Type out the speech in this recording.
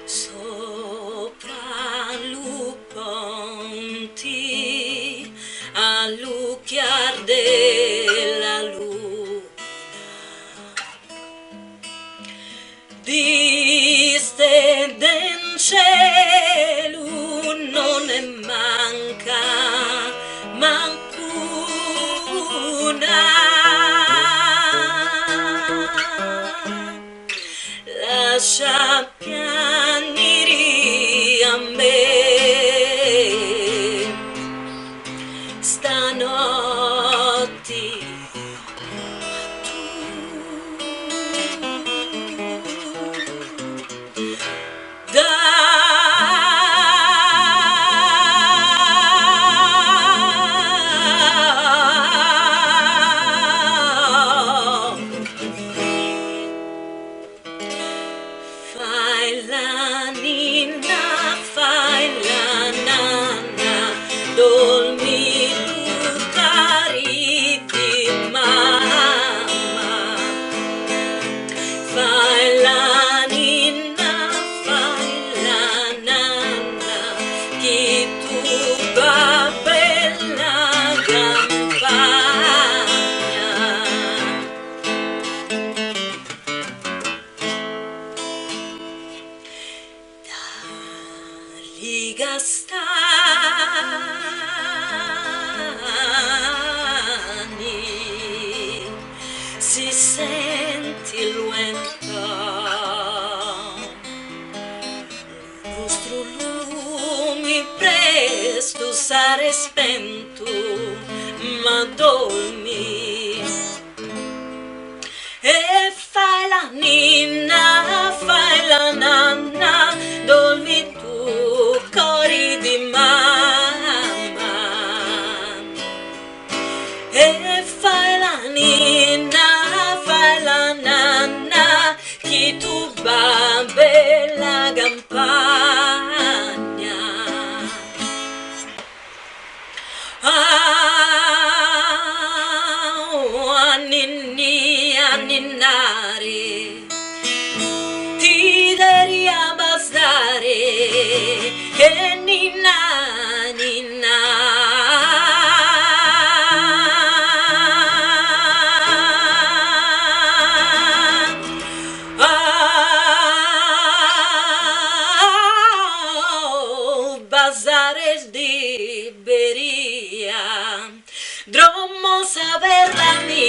Sopra luponti all'ucchiar della luna distende in cielo non ne manca mancuna. Lascia pianire a me stanotte fai la ninna, fai la nanna, dormi tu cari di mamma. Fai la ninna, fai la nanna, chi tu va bella campagna. Rigastani si sente il vento, il nostro lume presto sarà spento, ma dormi e fai la ninna, fai la nanna, dormi tu cori di mamma e fai la ninna, fai la nanna, chi tu va bella campagna. A ninni a ninnare ti devi abbassare che ninna ninna. Bazares di Beria, dromo saber la mia.